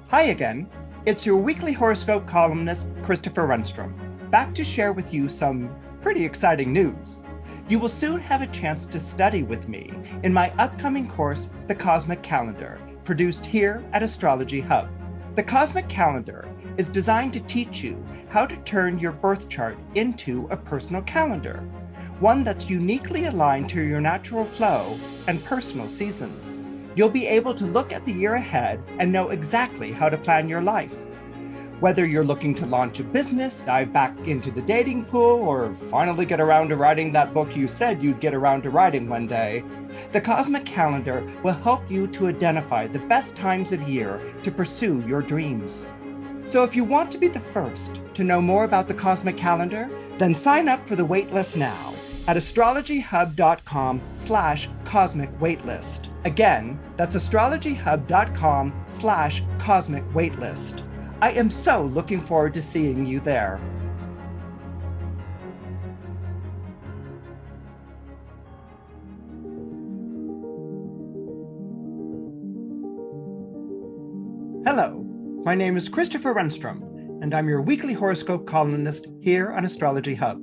Hi again, it's your weekly horoscope columnist, Christopher Renstrom, back to share with you some pretty exciting news. You will soon have a chance to study with me in my upcoming course, The Cosmic Calendar, produced here at Astrology Hub. The Cosmic Calendar is designed to teach you how to turn your birth chart into a personal calendar, one that's uniquely aligned to your natural flow and personal seasons. You'll be able to look at the year ahead and know exactly how to plan your life. Whether you're looking to launch a business, dive back into the dating pool, or finally get around to writing that book you said you'd get around to writing one day, the Cosmic Calendar will help you to identify the best times of year to pursue your dreams. So if you want to be the first to know more about the Cosmic Calendar, then sign up for the waitlist now at astrologyhub.com/cosmic waitlist. Again, that's astrologyhub.com/cosmic waitlist. I am so looking forward to seeing you there. Hello, my name is Christopher Renstrom, and I'm your weekly horoscope columnist here on Astrology Hub.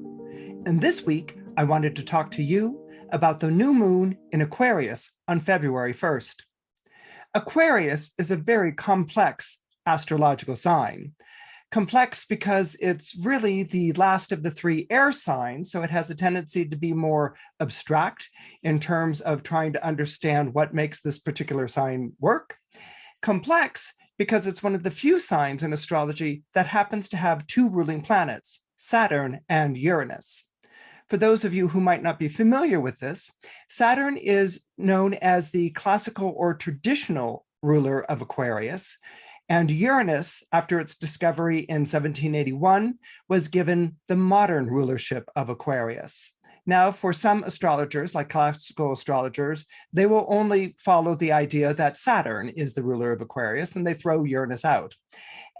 And this week, I wanted to talk to you about the new moon in Aquarius on February 1st. Aquarius is a very complex astrological sign. Complex because it's really the last of the three air signs, so it has a tendency to be more abstract in terms of trying to understand what makes this particular sign work. Complex because it's one of the few signs in astrology that happens to have two ruling planets, Saturn and Uranus. For those of you who might not be familiar with this, Saturn is known as the classical or traditional ruler of Aquarius, and Uranus, after its discovery in 1781, was given the modern rulership of Aquarius. Now, for some astrologers, like classical astrologers, they will only follow the idea that Saturn is the ruler of Aquarius, and they throw Uranus out.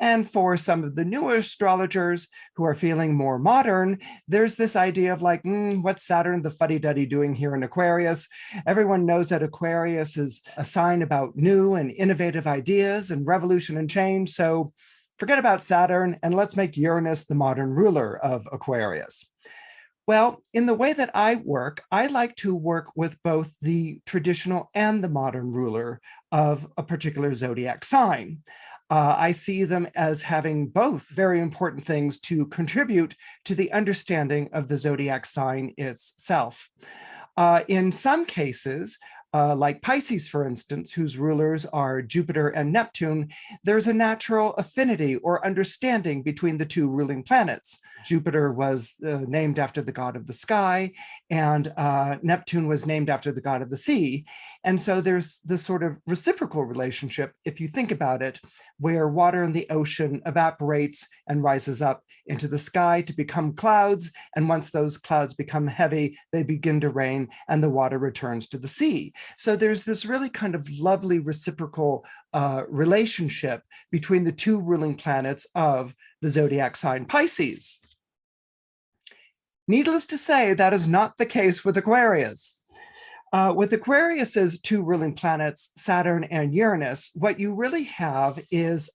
And for some of the newer astrologers who are feeling more modern, there's this idea of like, what's Saturn the fuddy-duddy doing here in Aquarius? Everyone knows that Aquarius is a sign about new and innovative ideas and revolution and change. So forget about Saturn and let's make Uranus the modern ruler of Aquarius. Well, in the way that I work, I like to work with both the traditional and the modern ruler of a particular zodiac sign. I see them as having both very important things to contribute to the understanding of the zodiac sign itself. In some cases, like Pisces, for instance, whose rulers are Jupiter and Neptune, there's a natural affinity or understanding between the two ruling planets. Jupiter was named after the god of the sky, and Neptune was named after the god of the sea. And so there's this sort of reciprocal relationship, if you think about it, where water in the ocean evaporates and rises up into the sky to become clouds. And once those clouds become heavy, they begin to rain and the water returns to the sea. So there's this really kind of lovely reciprocal relationship between the two ruling planets of the zodiac sign Pisces. Needless to say, that is not the case with Aquarius. With Aquarius's two ruling planets, Saturn and Uranus, what you really have is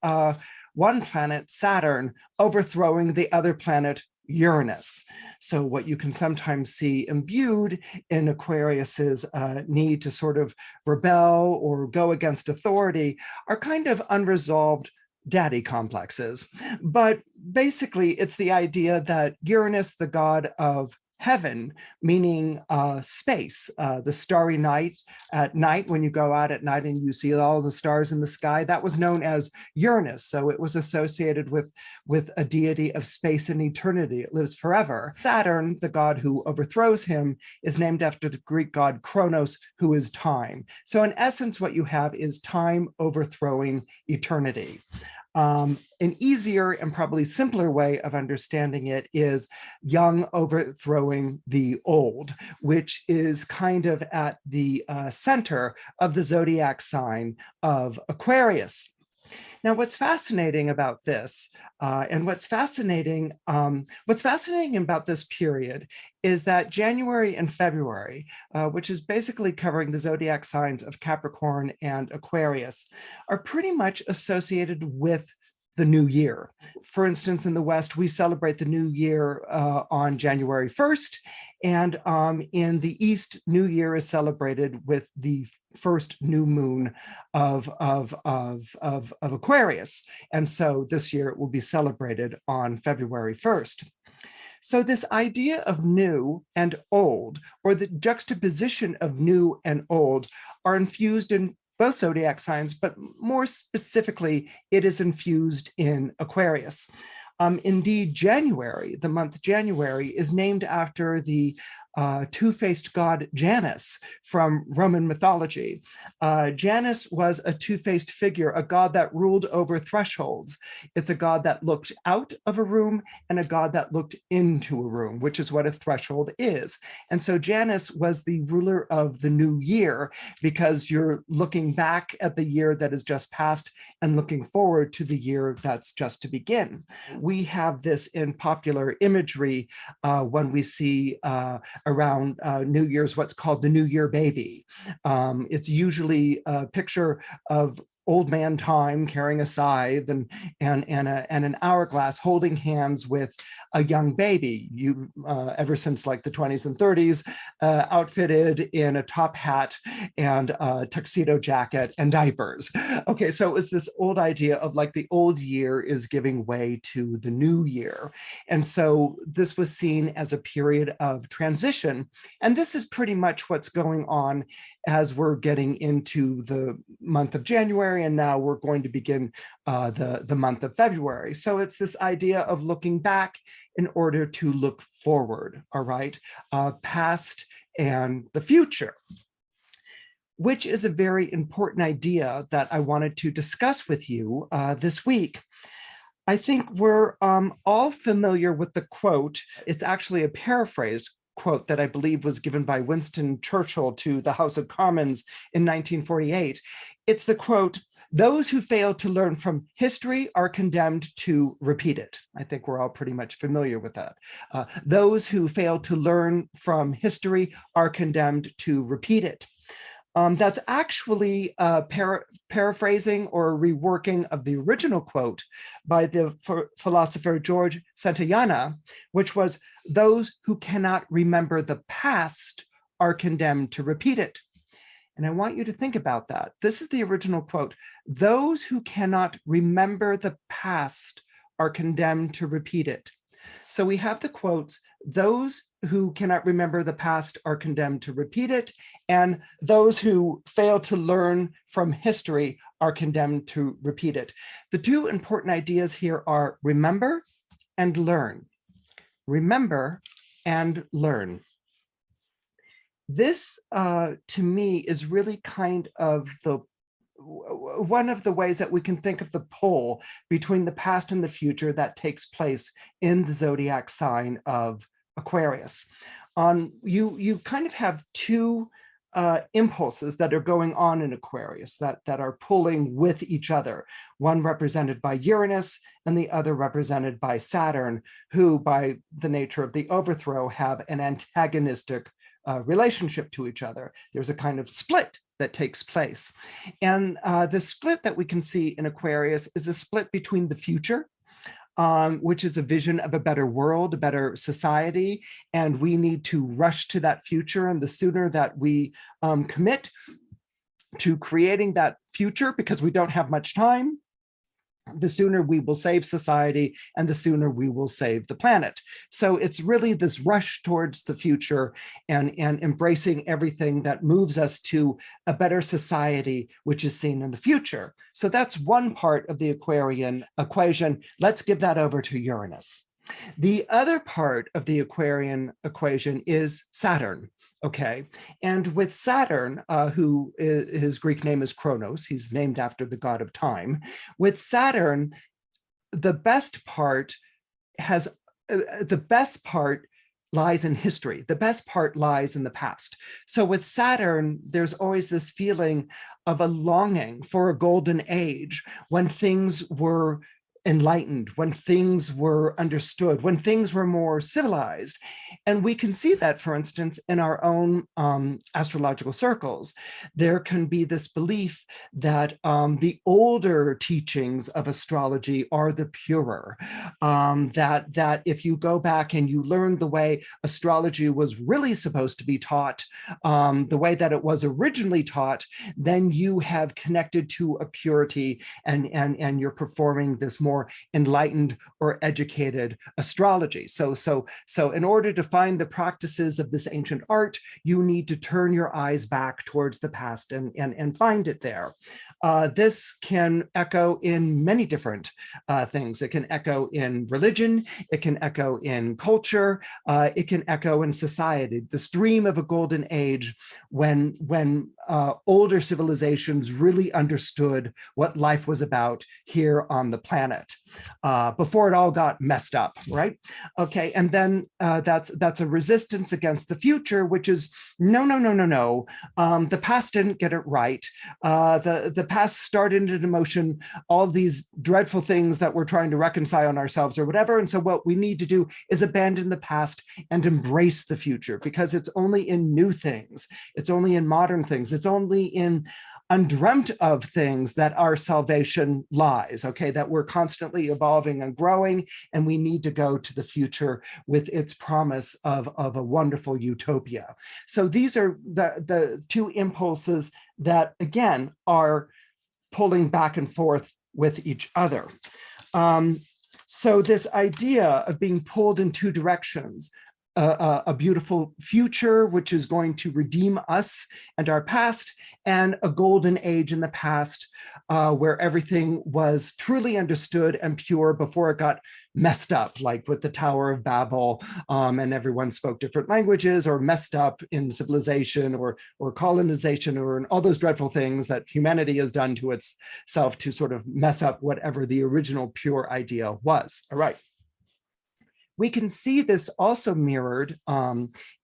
one planet, Saturn, overthrowing the other planet, Uranus. So what you can sometimes see imbued in Aquarius's need to sort of rebel or go against authority are kind of unresolved daddy complexes. But basically, it's the idea that Uranus, the god of heaven, meaning space, the starry night, at night when you go out at night and you see all the stars in the sky, that was known as Uranus. So it was associated with a deity of space and eternity. It lives forever. Saturn, the god who overthrows him, is named after the Greek god Kronos, who is time. So in essence, what you have is time overthrowing eternity. An easier and probably simpler way of understanding it is young overthrowing the old, which is kind of at the center of the zodiac sign of Aquarius. Now, what's fascinating about this, and what's fascinating about this period is that January and February, which is basically covering the zodiac signs of Capricorn and Aquarius, are pretty much associated with the new year. For instance, in the West, we celebrate the new year on January 1st, and in the East, New Year is celebrated with the first new moon of Aquarius. And so this year it will be celebrated on February 1st. So this idea of new and old, or the juxtaposition of new and old, are infused in both zodiac signs, but more specifically, it is infused in Aquarius. Indeed, January, the month January, is named after the two-faced god Janus from Roman mythology. Janus was a two-faced figure, a god that ruled over thresholds. It's a god that looked out of a room and a god that looked into a room, which is what a threshold is. And so Janus was the ruler of the new year, because you're looking back at the year that has just passed and looking forward to the year that's just to begin. We have this in popular imagery when we see around New Year's, what's called the New Year baby. It's usually a picture of old man time carrying a scythe and an hourglass, holding hands with a young baby. You ever since like the 20s and 30s, outfitted in a top hat and a tuxedo jacket and diapers. Okay, so it was this old idea of like the old year is giving way to the new year. And so this was seen as a period of transition. And this is pretty much what's going on as we're getting into the month of January, and now we're going to begin the month of February. So it's this idea of looking back in order to look forward, all right, past and the future, which is a very important idea that I wanted to discuss with you this week. I think we're all familiar with the quote. It's actually a paraphrase quote that I believe was given by Winston Churchill to the House of Commons in 1948. It's the quote, "Those who fail to learn from history are condemned to repeat it." I think we're all pretty much familiar with that. Those who fail to learn from history are condemned to repeat it. That's actually paraphrasing or reworking of the original quote by the philosopher George Santayana, which was, "Those who cannot remember the past are condemned to repeat it." And I want you to think about that. This is the original quote. "Those who cannot remember the past are condemned to repeat it." So we have the quotes, "Those who cannot remember the past are condemned to repeat it," and "those who fail to learn from history are condemned to repeat it." The two important ideas here are remember and learn. Remember and learn. This, to me, is really kind of one of the ways that we can think of the pole between the past and the future that takes place in the zodiac sign of Aquarius. You kind of have two impulses that are going on in Aquarius that are pulling with each other, one represented by Uranus and the other represented by Saturn, who by the nature of the overthrow have an antagonistic relationship to each other. There's a kind of split that takes place. And the split that we can see in Aquarius is a split between the future, which is a vision of a better world, a better society, and we need to rush to that future. And the sooner that we commit to creating that future, because we don't have much time, the sooner we will save society and the sooner we will save the planet. So it's really this rush towards the future and embracing everything that moves us to a better society, which is seen in the future. So that's one part of the Aquarian equation. Let's give that over to Uranus. The other part of the Aquarian equation is Saturn. Okay, and with Saturn, his Greek name is Kronos, he's named after the god of time. With Saturn, the best part lies in history. The best part lies in the past. So with Saturn, there's always this feeling of a longing for a golden age when things were enlightened, when things were understood, when things were more civilized. And we can see that, for instance, in our own astrological circles. There can be this belief that the older teachings of astrology are the purer, that if you go back and you learn the way astrology was really supposed to be taught, the way that it was originally taught, then you have connected to a purity and you're performing this more enlightened or educated astrology. So in order to find the practices of this ancient art, you need to turn your eyes back towards the past and find it there. This can echo in many different things. It can echo in religion, it can echo in culture, it can echo in society. This dream of a golden age when older civilizations really understood what life was about here on the planet, before it all got messed up, right? Okay, and then that's a resistance against the future, which is no. The past didn't get it right. The past started into motion all these dreadful things that we're trying to reconcile on ourselves or whatever. And so what we need to do is abandon the past and embrace the future, because it's only in new things, it's only in modern things, it's only in undreamt of things that our salvation lies, okay, that we're constantly evolving and growing, and we need to go to the future with its promise of a wonderful utopia. So these are the two impulses that, again, are pulling back and forth with each other. So this idea of being pulled in two directions, a beautiful future, which is going to redeem us and our past, and a golden age in the past, where everything was truly understood and pure before it got messed up, like with the Tower of Babel, and everyone spoke different languages, or messed up in civilization or colonization, or in all those dreadful things that humanity has done to itself to sort of mess up whatever the original pure idea was. All right. We can see this also mirrored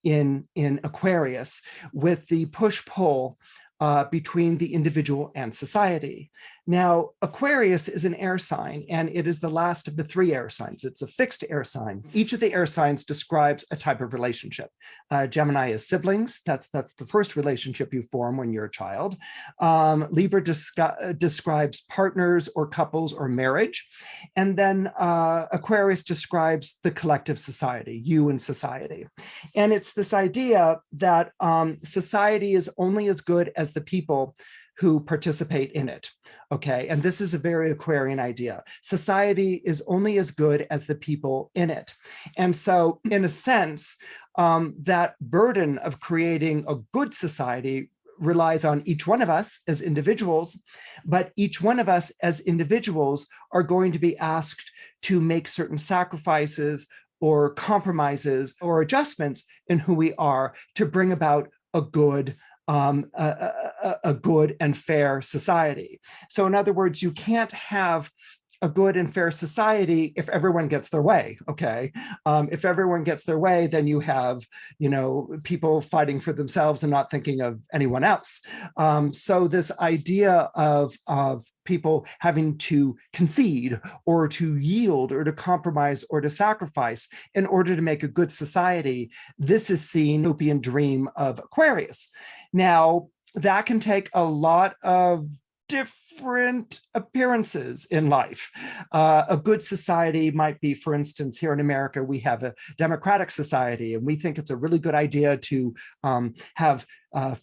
in Aquarius with the push-pull between the individual and society. Now, Aquarius is an air sign, and it is the last of the three air signs. It's a fixed air sign. Each of the air signs describes a type of relationship. Gemini is siblings. That's the first relationship you form when you're a child. Libra describes partners or couples or marriage. And then Aquarius describes the collective society, you and society. And it's this idea that society is only as good as the people who participate in it, okay? And this is a very Aquarian idea. Society is only as good as the people in it. And so, in a sense, that burden of creating a good society relies on each one of us as individuals, but each one of us as individuals are going to be asked to make certain sacrifices or compromises or adjustments in who we are to bring about a good and fair society. So in other words, you can't have a good and fair society if everyone gets their way, okay? If everyone gets their way, then you have, people fighting for themselves and not thinking of anyone else. So this idea of people having to concede or to yield or to compromise or to sacrifice in order to make a good society, this is seen utopian dream of Aquarius. Now, that can take a lot of different appearances in life. A good society might be, for instance, here in America, we have a democratic society, and we think it's a really good idea to have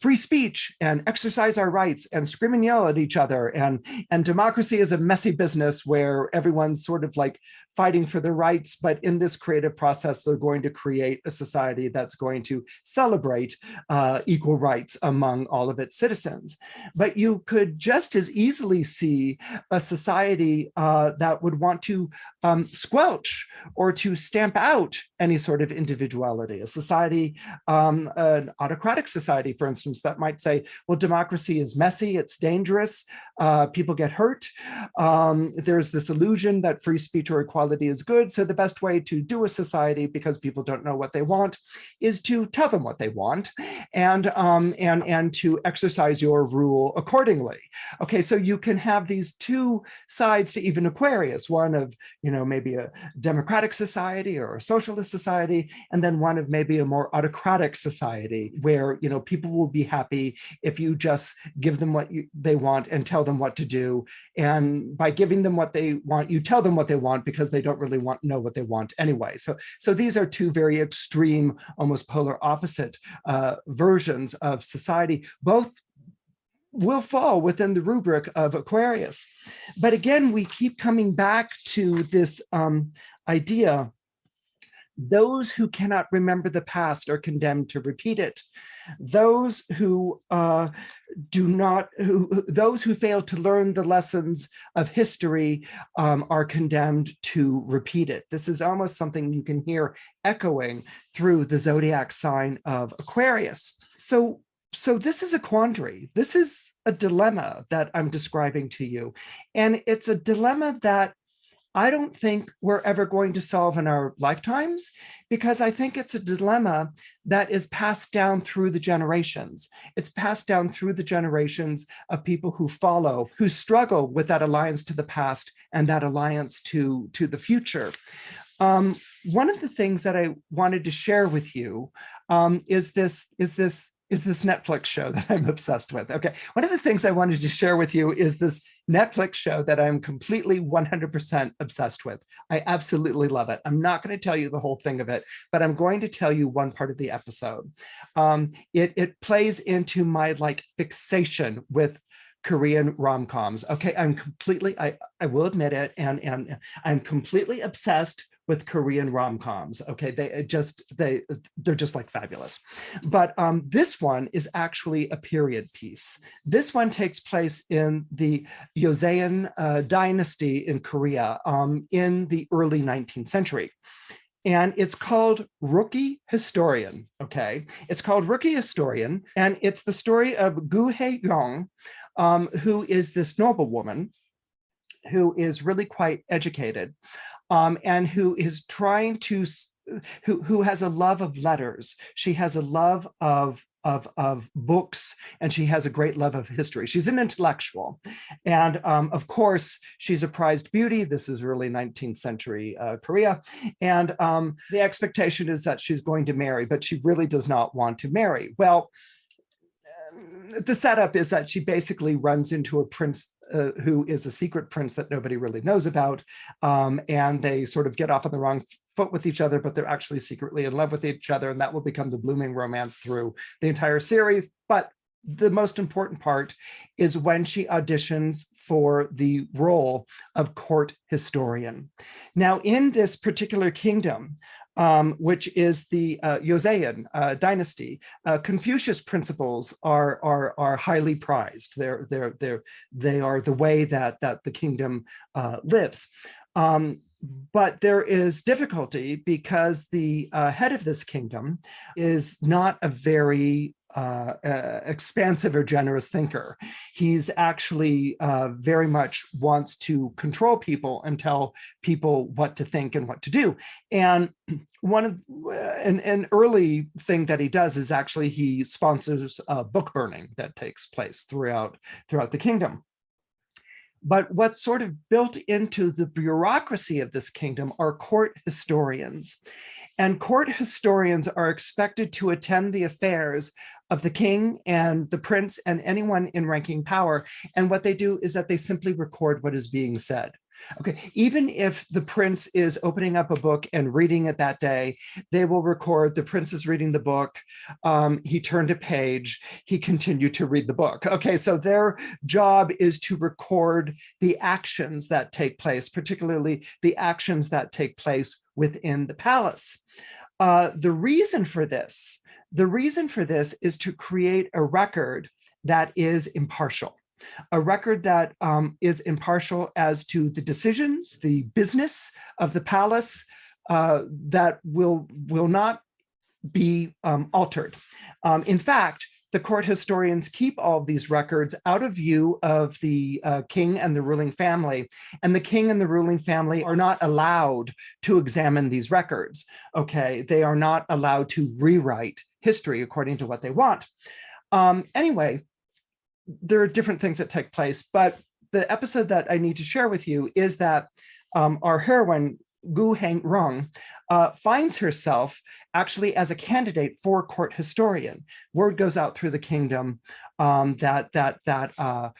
free speech and exercise our rights and scream and yell at each other. And democracy is a messy business where everyone's sort of like fighting for their rights. But in this creative process, they're going to create a society that's going to celebrate equal rights among all of its citizens. But you could just as easily see a society that would want to squelch or to stamp out any sort of individuality. A society, an autocratic society, for instance, that might say, well, democracy is messy, it's dangerous, people get hurt. There's this illusion that free speech or equality is good. So the best way to do a society, because people don't know what they want, is to tell them what they want and to exercise your rule accordingly. Okay, so you can have these two sides to even Aquarius, one of, maybe a democratic society or a socialist society, and then one of maybe a more autocratic society where, people will be happy if you just give them what they want and tell them what to do. And by giving them what they want, you tell them what they want because they don't really know what they want anyway. So these are two very extreme, almost polar opposite versions of society. Both will fall within the rubric of Aquarius. But again, we keep coming back to this idea: those who cannot remember the past are condemned to repeat it. Those who those who fail to learn the lessons of history are condemned to repeat it. This is almost something you can hear echoing through the zodiac sign of Aquarius. So this is a quandary. This is a dilemma that I'm describing to you. And it's a dilemma that I don't think we're ever going to solve in our lifetimes, because I think it's a dilemma that is passed down through the generations. It's passed down through the generations of people who follow, who struggle with that alliance to the past and that alliance to the future. One of the things that I wanted to share with you is this Netflix show that I'm obsessed with. Okay, one of the things I wanted to share with you is this Netflix show that I'm completely 100% obsessed with. I absolutely love it. I'm not going to tell you the whole thing of it, but I'm going to tell you one part of the episode. It plays into my fixation with Korean rom-coms. Okay, I will admit it, and I'm completely obsessed with Korean rom-coms. Okay, they're just fabulous. But this one is actually a period piece. This one takes place in the Joseon dynasty in Korea in the early 19th century. And it's called Rookie Historian, okay? It's called Rookie Historian, and it's the story of Gu Hae-yong, who is this noblewoman who is really quite educated, and who is trying to, who has a love of letters. She has a love of books, and she has a great love of history. She's an intellectual. And of course, she's a prized beauty. This is early 19th century Korea. And the expectation is that she's going to marry, but she really does not want to marry. Well, the setup is that she basically runs into a prince who is a secret prince that nobody really knows about. And they sort of get off on the wrong foot with each other, but they're actually secretly in love with each other. And that will become the blooming romance through the entire series. But the most important part is when she auditions for the role of court historian. Now, in this particular kingdom, which is the Joseon dynasty, Confucius principles are highly prized. They are the way that the kingdom lives. But there is difficulty because the head of this kingdom is not a very expansive or generous thinker. He's actually very much wants to control people and tell people what to think and what to do. And an early thing that he does is actually he sponsors book burning that takes place throughout the kingdom. But what's sort of built into the bureaucracy of this kingdom are court historians. And court historians are expected to attend the affairs of the king and the prince and anyone in ranking power. And what they do is that they simply record what is being said. Okay, even if the prince is opening up a book and reading it that day, they will record the prince is reading the book. He turned a page, he continued to read the book. Okay, so their job is to record the actions that take place, particularly the actions that take place within the palace. The reason for this is to create a record that is impartial. A record that is impartial as to the decisions, the business of the palace that will not be altered. In fact, the court historians keep all of these records out of view of the king and the ruling family. And the king and the ruling family are not allowed to examine these records. Okay, they are not allowed to rewrite history according to what they want. Anyway, there are different things that take place, but the episode that I need to share with you is that our heroine, Gu Heng-rong, finds herself actually as a candidate for court historian. Word goes out through the kingdom that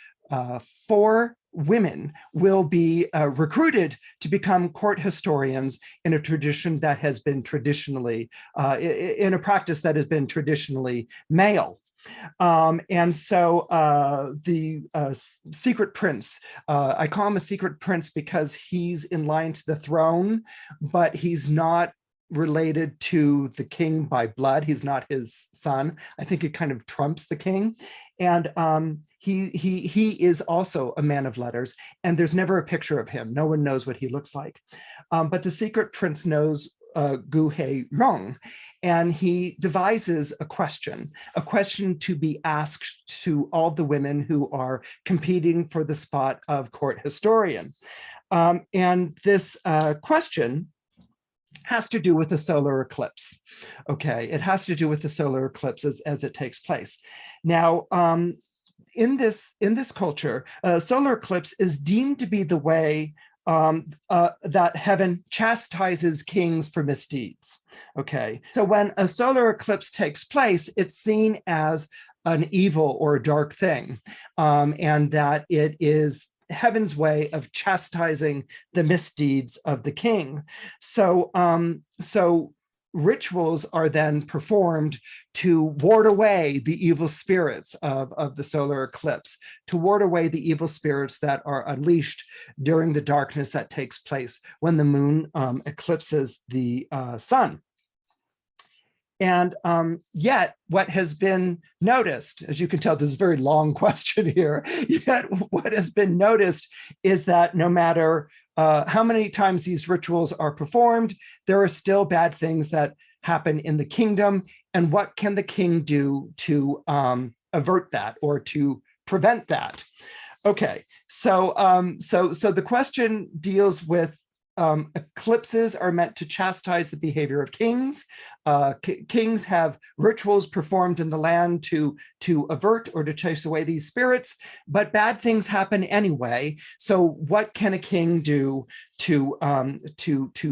4 women will be recruited to become court historians in a tradition that has been traditionally, in a practice that has been traditionally male. And so the secret prince, I call him a secret prince because he's in line to the throne, but he's not related to the king by blood. He's not his son. I think it kind of trumps the king. And he is also a man of letters, and there's never a picture of him. No one knows what he looks like. But the secret prince knows Gu Hei-rong, and he devises a question to be asked to all the women who are competing for the spot of court historian. And this question has to do with the solar eclipse. Okay, it has to do with the solar eclipse as it takes place. Now, in this culture, solar eclipse is deemed to be the way that heaven chastises kings for misdeeds. Okay, so when a solar eclipse takes place, it's seen as an evil or a dark thing, and that it is heaven's way of chastising the misdeeds of the king. So, rituals are then performed to ward away the evil spirits of the solar eclipse, to ward away the evil spirits that are unleashed during the darkness that takes place when the moon eclipses the sun. And yet what has been noticed, as you can tell, this is a very long question here, yet what has been noticed is that no matter how many times these rituals are performed, there are still bad things that happen in the kingdom. And what can the king do to avert that or to prevent that? Okay, so the question deals with eclipses are meant to chastise the behavior of kings. Kings have rituals performed in the land to avert or to chase away these spirits, but bad things happen anyway. So what can a king do to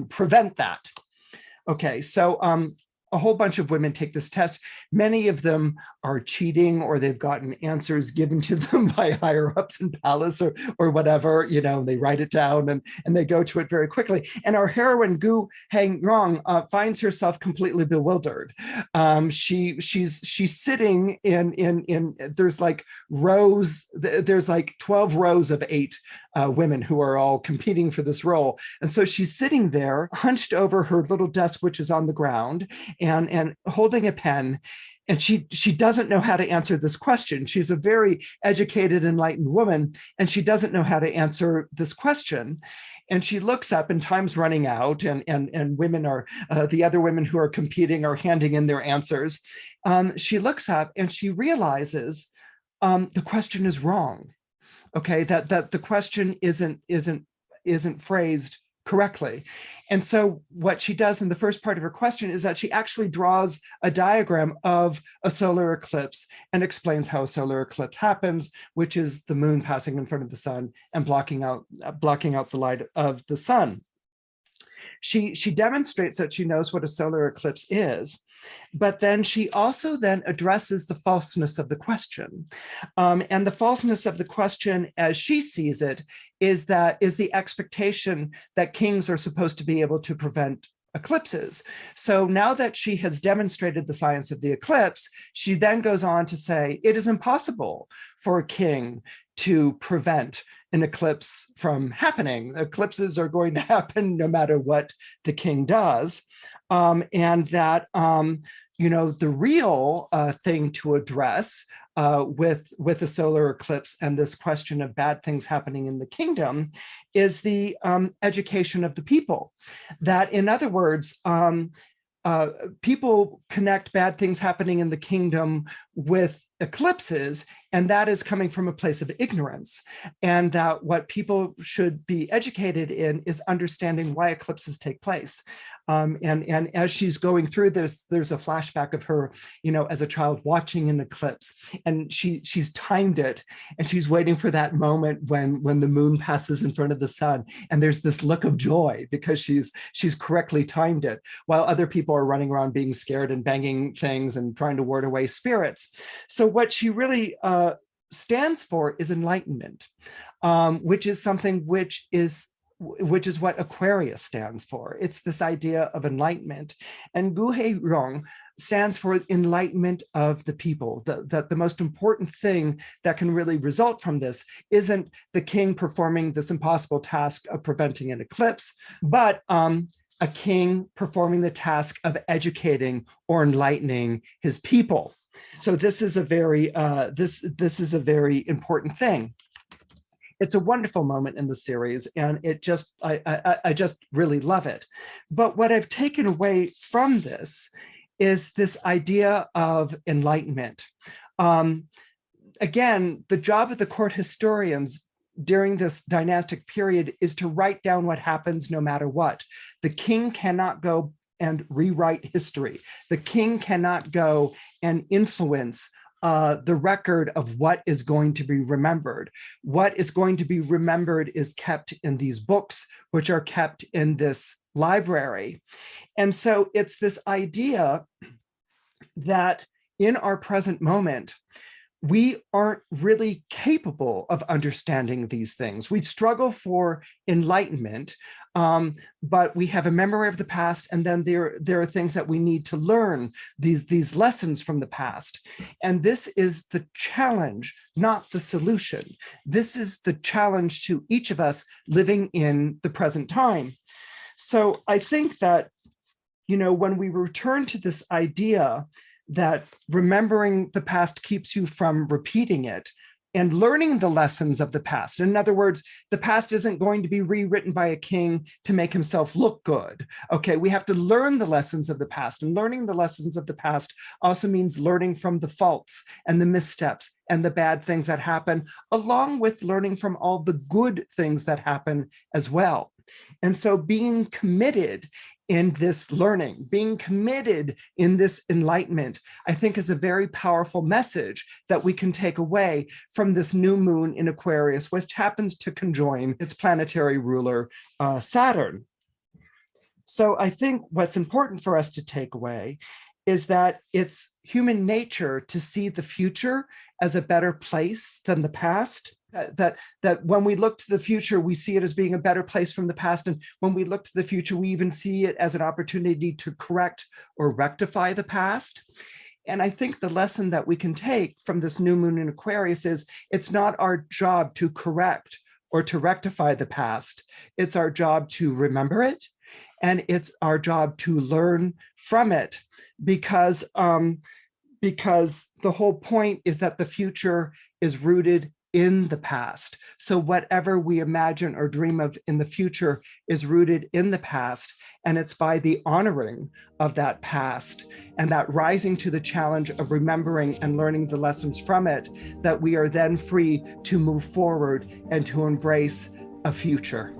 prevent that? Okay, so a whole bunch of women take this test. Many of them are cheating, or they've gotten answers given to them by higher ups in palace or whatever, you know, they write it down and they go to it very quickly. And our heroine, Gu Heng-rong, finds herself completely bewildered. She's sitting in there's like rows, there's like 12 rows of 8 women who are all competing for this role. And so she's sitting there hunched over her little desk, which is on the ground, and holding a pen, and she doesn't know how to answer this question. She's a very educated, enlightened woman, and she doesn't know how to answer this question. And she looks up, and time's running out, and women are, the other women who are competing are handing in their answers. She looks up and she realizes the question is wrong. Okay, that the question isn't phrased correctly. And so what she does in the first part of her question is that she actually draws a diagram of a solar eclipse and explains how a solar eclipse happens, which is the moon passing in front of the sun and blocking out the light of the sun. She demonstrates that she knows what a solar eclipse is, but then she also then addresses the falseness of the question. And the falseness of the question, as she sees it, is the expectation that kings are supposed to be able to prevent eclipses. So now that she has demonstrated the science of the eclipse, she then goes on to say, it is impossible for a king to prevent an eclipse from happening. Eclipses are going to happen no matter what the king does. And that, the real thing to address with the solar eclipse and this question of bad things happening in the kingdom is the education of the people. That, in other words, people connect bad things happening in the kingdom with eclipses, and that is coming from a place of ignorance. And that what people should be educated in is understanding why eclipses take place. And as she's going through this, there's a flashback of her, as a child watching an eclipse, and she's timed it, and she's waiting for that moment when the moon passes in front of the sun, and there's this look of joy because she's correctly timed it, while other people are running around being scared and banging things and trying to ward away spirits. So what she really stands for is enlightenment, which is something which is what Aquarius stands for. It's this idea of enlightenment. And Guhe Rong stands for enlightenment of the people. That the most important thing that can really result from this isn't the king performing this impossible task of preventing an eclipse, but a king performing the task of educating or enlightening his people. So this is a very this is a very important thing. It's a wonderful moment in the series, and I just really love it. But what I've taken away from this is this idea of enlightenment. Again, the job of the court historians during this dynastic period is to write down what happens no matter what. The king cannot go and rewrite history. The king cannot go and influence the record of what is going to be remembered. What is going to be remembered is kept in these books, which are kept in this library. And so it's this idea that in our present moment, we aren't really capable of understanding these things. We struggle for enlightenment, but we have a memory of the past, and then there are things that we need to learn, these lessons from the past. And this is the challenge, not the solution. This is the challenge to each of us living in the present time. So I think that, when we return to this idea that remembering the past keeps you from repeating it and learning the lessons of the past. In other words, the past isn't going to be rewritten by a king to make himself look good. Okay, we have to learn the lessons of the past, and learning the lessons of the past also means learning from the faults and the missteps and the bad things that happen, along with learning from all the good things that happen as well. And so being committed in this learning, being committed in this enlightenment, I think is a very powerful message that we can take away from this new moon in Aquarius, which happens to conjoin its planetary ruler, Saturn. So I think what's important for us to take away is that it's human nature to see the future as a better place than the past. That when we look to the future, we see it as being a better place from the past. And when we look to the future, we even see it as an opportunity to correct or rectify the past. And I think the lesson that we can take from this new moon in Aquarius is it's not our job to correct or to rectify the past. It's our job to remember it. And it's our job to learn from it, because the whole point is that the future is rooted in the past. So whatever we imagine or dream of in the future is rooted in the past. And it's by the honoring of that past and that rising to the challenge of remembering and learning the lessons from it that we are then free to move forward and to embrace a future.